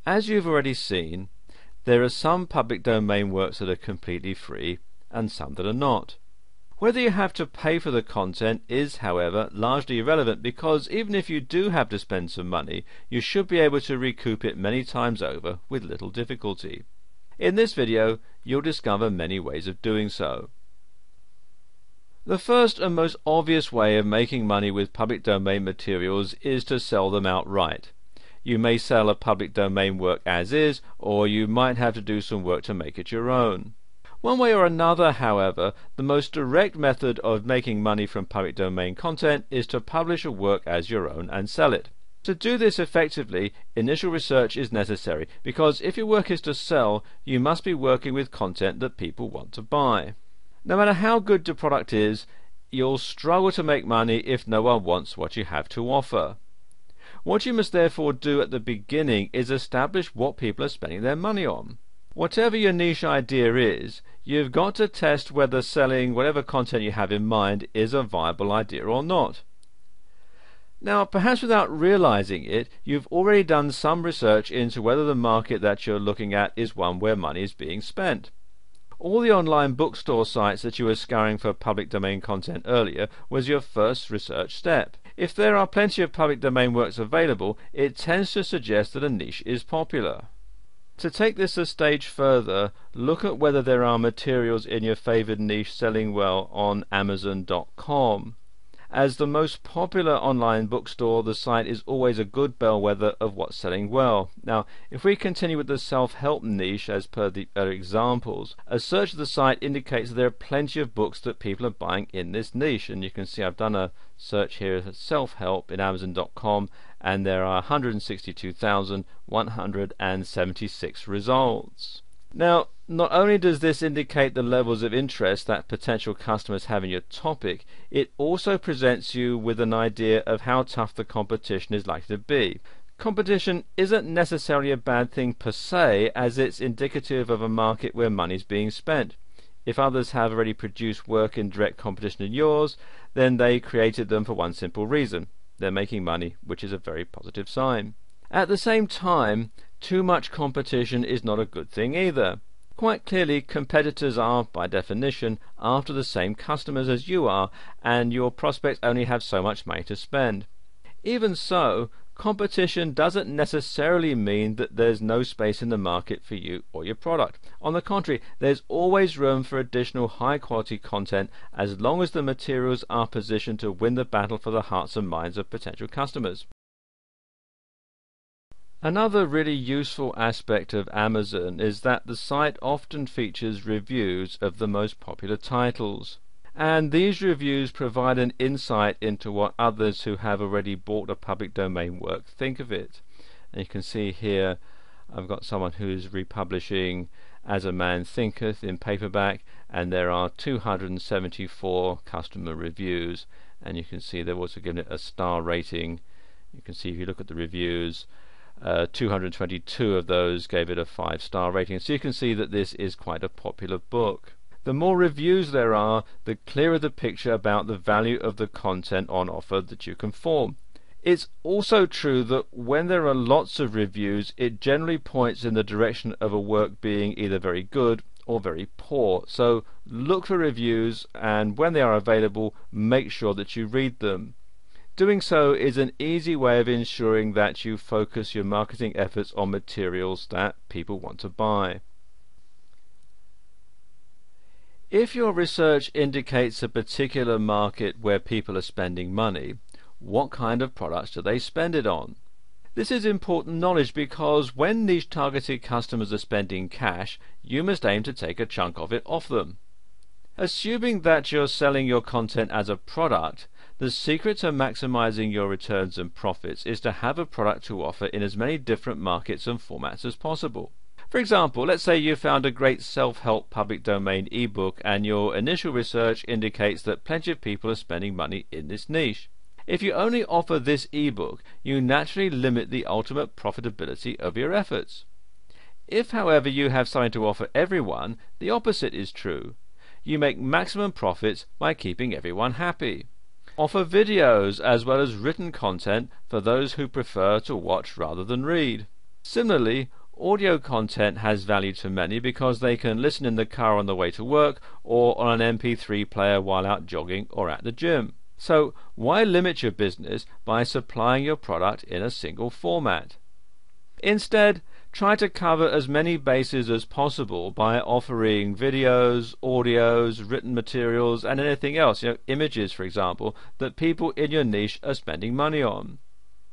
As you've already seen, there are some public domain works that are completely free and some that are not. Whether you have to pay for the content is, however, largely irrelevant, because even if you do have to spend some money, you should be able to recoup it many times over with little difficulty. In this video, you'll discover many ways of doing so. The first and most obvious way of making money with public domain materials is to sell them outright. You may sell a public domain work as is, or you might have to do some work to make it your own. One way or another, however, the most direct method of making money from public domain content is to publish a work as your own and sell it. To do this effectively, initial research is necessary, because if your work is to sell, you must be working with content that people want to buy. No matter how good your product is, you'll struggle to make money if no one wants what you have to offer. What you must therefore do at the beginning is establish what people are spending their money on. Whatever your niche idea is, you've got to test whether selling whatever content you have in mind is a viable idea or not. Now, perhaps without realizing it, you've already done some research into whether the market that you're looking at is one where money is being spent. All the online bookstore sites that you were scouring for public domain content earlier was your first research step. If there are plenty of public domain works available, it tends to suggest that a niche is popular. To take this a stage further, look at whether there are materials in your favored niche selling well on Amazon.com. As the most popular online bookstore, the site is always a good bellwether of what's selling well. Now, if we continue with the self-help niche as per the other examples, a search of the site indicates that there are plenty of books that people are buying in this niche, and you can see I've done a search here at self-help in Amazon.com, and there are 162,176 results. Now, not only does this indicate the levels of interest that potential customers have in your topic, it also presents you with an idea of how tough the competition is likely to be. Competition isn't necessarily a bad thing per se, as it's indicative of a market where money's being spent. If others have already produced work in direct competition to yours, then they created them for one simple reason: they're making money, which is a very positive sign. At the same time, too much competition is not a good thing either. Quite clearly, competitors are, by definition, after the same customers as you are, and your prospects only have so much money to spend. Even so, competition doesn't necessarily mean that there's no space in the market for you or your product. On the contrary, there's always room for additional high-quality content as long as the materials are positioned to win the battle for the hearts and minds of potential customers. Another really useful aspect of Amazon is that the site often features reviews of the most popular titles, and these reviews provide an insight into what others who have already bought a public domain work think of it. And you can see here I've got someone who's republishing As a Man Thinketh in paperback, and there are 274 customer reviews, and you can see they've also given it a star rating. You can see if you look at the reviews, 222 of those gave it a 5-star rating. So you can see that this is quite a popular book. The more reviews there are, the clearer the picture about the value of the content on offer that you can form. It's also true that when there are lots of reviews, it generally points in the direction of a work being either very good or very poor. So look for reviews, and when they are available, make sure that you read them. Doing so is an easy way of ensuring that you focus your marketing efforts on materials that people want to buy. If your research indicates a particular market where people are spending money, what kind of products do they spend it on? This is important knowledge, because when niche targeted customers are spending cash, you must aim to take a chunk of it off them. Assuming that you're selling your content as a product, the secret to maximizing your returns and profits is to have a product to offer in as many different markets and formats as possible. For example, let's say you found a great self-help public domain ebook, and your initial research indicates that plenty of people are spending money in this niche. If you only offer this ebook, you naturally limit the ultimate profitability of your efforts. If, however, you have something to offer everyone, the opposite is true. You make maximum profits by keeping everyone happy. Offer videos as well as written content for those who prefer to watch rather than read. Similarly, audio content has value to many because they can listen in the car on the way to work or on an MP3 player while out jogging or at the gym. So why limit your business by supplying your product in a single format? Instead, try to cover as many bases as possible by offering videos, audios, written materials, and anything else, images for example, that people in your niche are spending money on.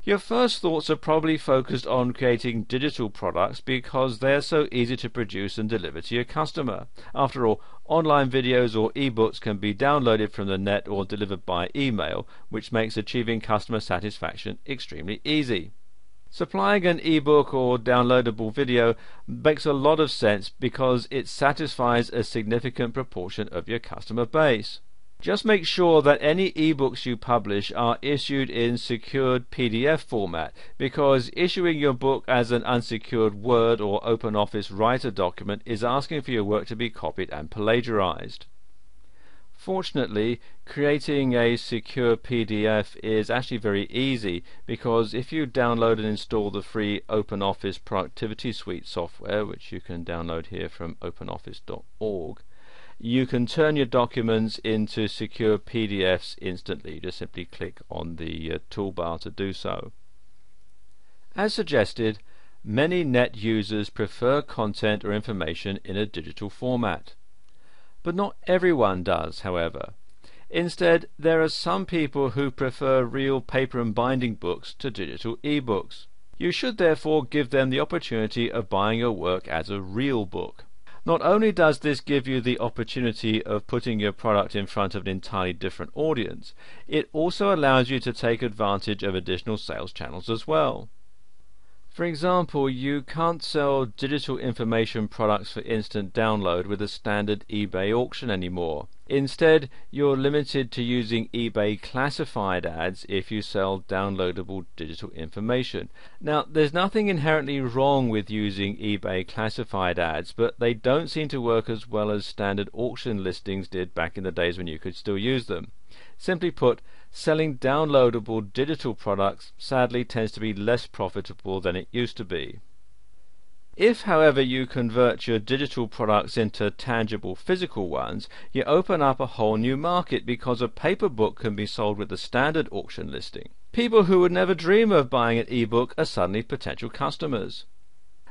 Your first thoughts are probably focused on creating digital products because they're so easy to produce and deliver to your customer. After all, online videos or ebooks can be downloaded from the net or delivered by email, which makes achieving customer satisfaction extremely easy. Supplying an ebook or downloadable video makes a lot of sense because it satisfies a significant proportion of your customer base. Just make sure that any ebooks you publish are issued in secured PDF format, because issuing your book as an unsecured Word or OpenOffice Writer document is asking for your work to be copied and plagiarized. Fortunately, creating a secure PDF is actually very easy, because if you download and install the free OpenOffice Productivity Suite software, which you can download here from openoffice.org, you can turn your documents into secure PDFs instantly. Just simply click on the toolbar to do so. As suggested, many net users prefer content or information in a digital format. But not everyone does, however. Instead, there are some people who prefer real paper and binding books to digital ebooks. You should therefore give them the opportunity of buying your work as a real book. Not only does this give you the opportunity of putting your product in front of an entirely different audience, it also allows you to take advantage of additional sales channels as well. For example, you can't sell digital information products for instant download with a standard eBay auction anymore. Instead, you're limited to using eBay classified ads if you sell downloadable digital information. Now, there's nothing inherently wrong with using eBay classified ads, but they don't seem to work as well as standard auction listings did back in the days when you could still use them. Simply put, selling downloadable digital products sadly tends to be less profitable than it used to be. If, however, you convert your digital products into tangible physical ones, you open up a whole new market, because a paper book can be sold with a standard auction listing. People who would never dream of buying an ebook are suddenly potential customers.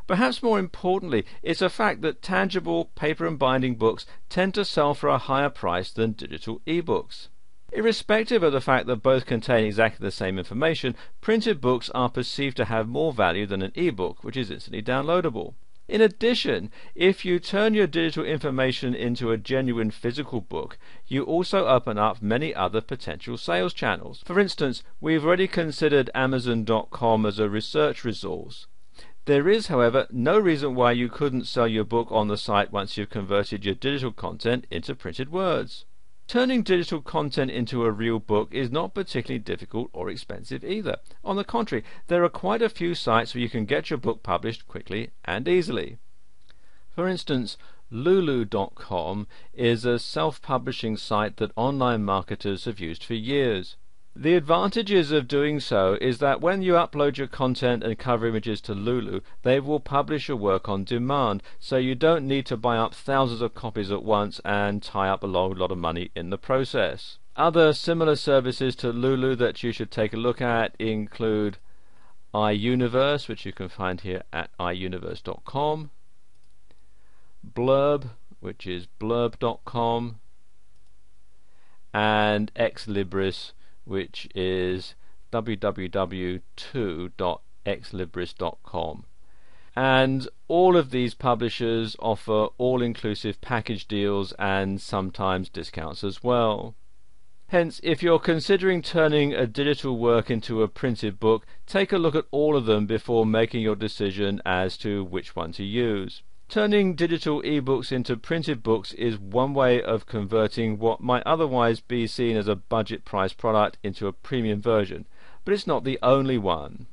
Perhaps more importantly, it's a fact that tangible paper and binding books tend to sell for a higher price than digital ebooks. Irrespective of the fact that both contain exactly the same information, printed books are perceived to have more value than an ebook, which is instantly downloadable. In addition, if you turn your digital information into a genuine physical book, you also open up many other potential sales channels. For instance, we've already considered Amazon.com as a research resource. There is, however, no reason why you couldn't sell your book on the site once you've converted your digital content into printed words. Turning digital content into a real book is not particularly difficult or expensive either. On the contrary, there are quite a few sites where you can get your book published quickly and easily. For instance, Lulu.com is a self-publishing site that online marketers have used for years. The advantages of doing so is that when you upload your content and cover images to Lulu, they will publish your work on demand, so you don't need to buy up thousands of copies at once and tie up a lot of money in the process. Other similar services to Lulu that you should take a look at include iUniverse, which you can find here at iUniverse.com, Blurb, which is blurb.com, and Exlibris, which is www.2.exlibris.com. And all of these publishers offer all-inclusive package deals and sometimes discounts as well. Hence, if you're considering turning a digital work into a printed book, take a look at all of them before making your decision as to which one to use. Turning digital ebooks into printed books is one way of converting what might otherwise be seen as a budget price product into a premium version, but it's not the only one.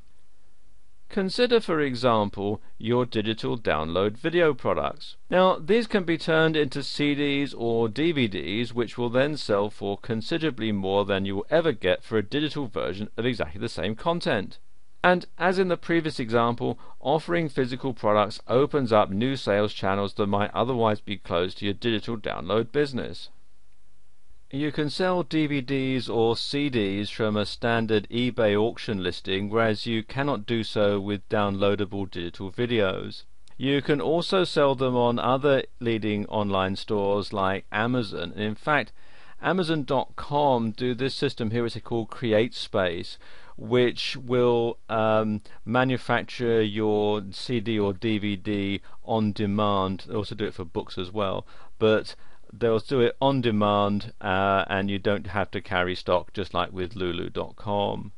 Consider, for example, your digital download video products. Now, these can be turned into CDs or DVDs, which will then sell for considerably more than you will ever get for a digital version of exactly the same content. And as in the previous example, offering physical products opens up new sales channels that might otherwise be closed to your digital download business. You can sell DVDs or CDs from a standard eBay auction listing, whereas you cannot do so with downloadable digital videos. You can also sell them on other leading online stores like Amazon. And in fact, Amazon.com do this system here, which they call CreateSpace, which will manufacture your CD or DVD on demand. They also do it for books as well, but they'll do it on demand, and you don't have to carry stock, just like with Lulu.com.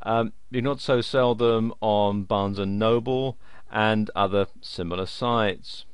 You can also sell them on Barnes & Noble and other similar sites.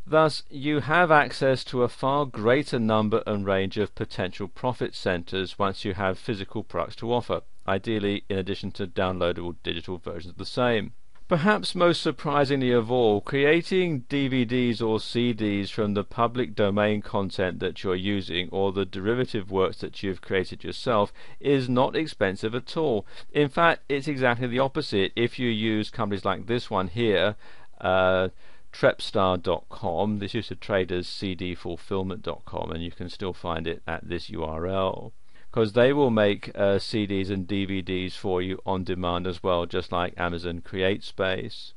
Thus, you have access to a far greater number and range of potential profit centers once you have physical products to offer, ideally in addition to downloadable digital versions of the same. Perhaps most surprisingly of all, creating DVDs or CDs from the public domain content that you're using or the derivative works that you've created yourself is not expensive at all. In fact, it's exactly the opposite. If you use companies like this one here, Trepstar.com, this used to trade as cdfulfillment.com, and you can still find it at this URL. Because they will make CDs and DVDs for you on demand as well, just like Amazon CreateSpace.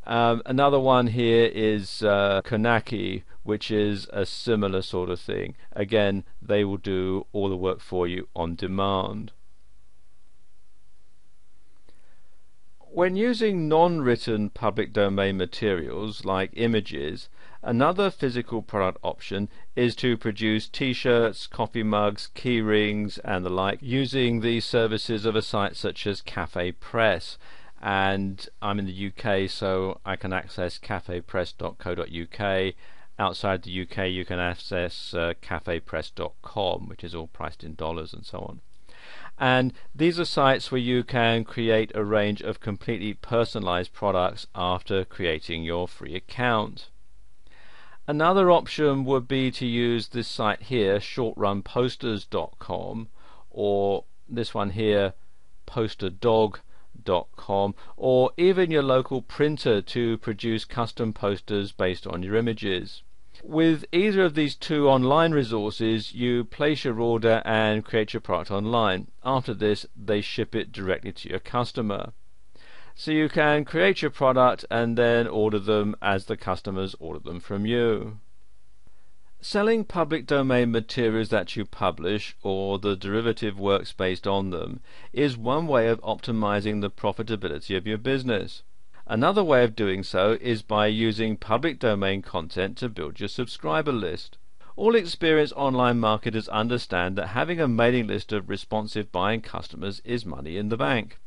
Another one here is Konaki, which is a similar sort of thing. Again, they will do all the work for you on demand. When using non-written public domain materials like images, another physical product option is to produce t-shirts, coffee mugs, key rings and the like using the services of a site such as Cafe Press. And I'm in the UK, so I can access cafepress.co.uk. Outside the UK you can access cafepress.com, which is all priced in dollars and so on. And these are sites where you can create a range of completely personalized products after creating your free account. Another option would be to use this site here, shortrunposters.com, or this one here, posterdog.com, or even your local printer to produce custom posters based on your images. With either of these two online resources, you place your order and create your product online. After this, they ship it directly to your customer. So you can create your product and then order them as the customers order them from you. Selling public domain materials that you publish or the derivative works based on them is one way of optimizing the profitability of your business. Another way of doing so is by using public domain content to build your subscriber list. All experienced online marketers understand that having a mailing list of responsive buying customers is money in the bank.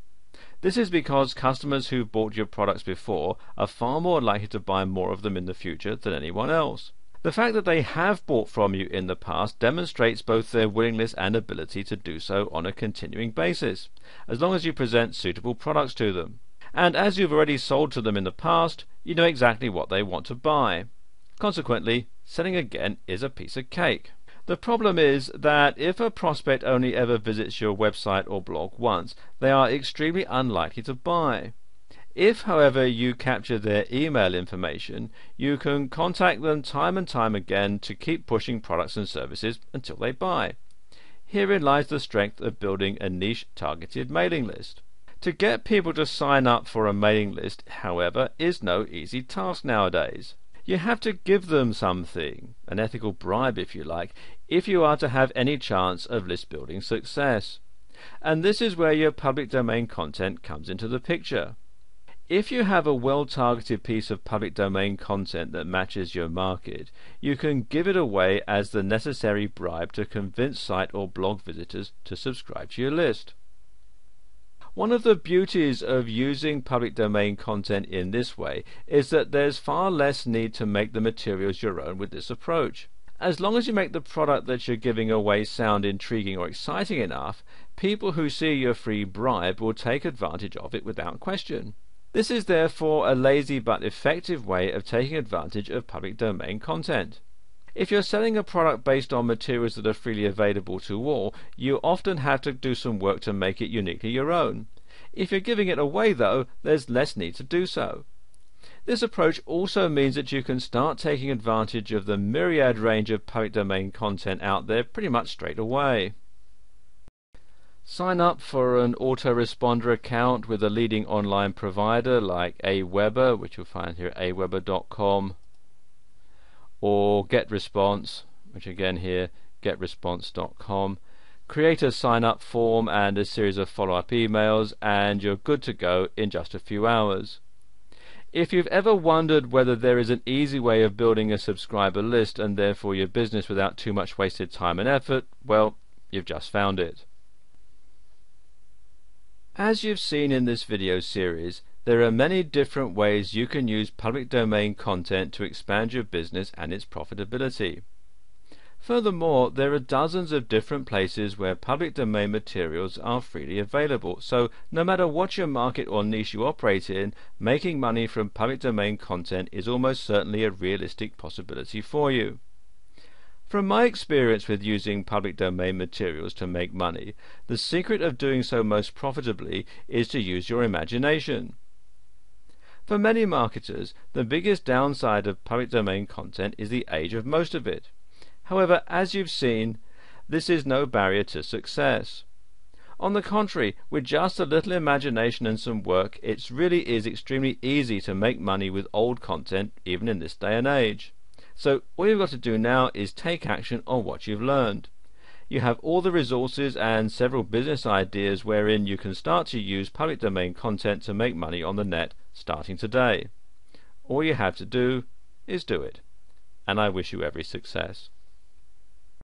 This is because customers who've bought your products before are far more likely to buy more of them in the future than anyone else. The fact that they have bought from you in the past demonstrates both their willingness and ability to do so on a continuing basis, as long as you present suitable products to them. And as you've already sold to them in the past, you know exactly what they want to buy. Consequently, selling again is a piece of cake. The problem is that if a prospect only ever visits your website or blog once, they are extremely unlikely to buy. If, however, you capture their email information, you can contact them time and time again to keep pushing products and services until they buy. Herein lies the strength of building a niche targeted mailing list. To get people to sign up for a mailing list, however, is no easy task nowadays. You have to give them something, an ethical bribe if you like, if you are to have any chance of list building success. And this is where your public domain content comes into the picture. If you have a well-targeted piece of public domain content that matches your market, you can give it away as the necessary bribe to convince site or blog visitors to subscribe to your list. One of the beauties of using public domain content in this way is that there's far less need to make the materials your own with this approach. As long as you make the product that you're giving away sound intriguing or exciting enough, people who see your free bribe will take advantage of it without question. This is therefore a lazy but effective way of taking advantage of public domain content. If you're selling a product based on materials that are freely available to all, you often have to do some work to make it uniquely your own. If you're giving it away though, there's less need to do so. This approach also means that you can start taking advantage of the myriad range of public domain content out there pretty much straight away. Sign up for an autoresponder account with a leading online provider like Aweber, which you'll find here at aweber.com, or GetResponse, which again here, getresponse.com. Create a sign-up form and a series of follow-up emails, and you're good to go in just a few hours. If you've ever wondered whether there is an easy way of building a subscriber list and therefore your business without too much wasted time and effort, well, you've just found it. As you've seen in this video series, there are many different ways you can use public domain content to expand your business and its profitability. Furthermore, there are dozens of different places where public domain materials are freely available, so no matter what your market or niche you operate in, making money from public domain content is almost certainly a realistic possibility for you. From my experience with using public domain materials to make money, the secret of doing so most profitably is to use your imagination. For many marketers, the biggest downside of public domain content is the age of most of it. However, as you've seen, this is no barrier to success. On the contrary, with just a little imagination and some work, it really is extremely easy to make money with old content, even in this day and age. So all you've got to do now is take action on what you've learned. You have all the resources and several business ideas wherein you can start to use public domain content to make money on the net starting today. All you have to do is do it. And I wish you every success.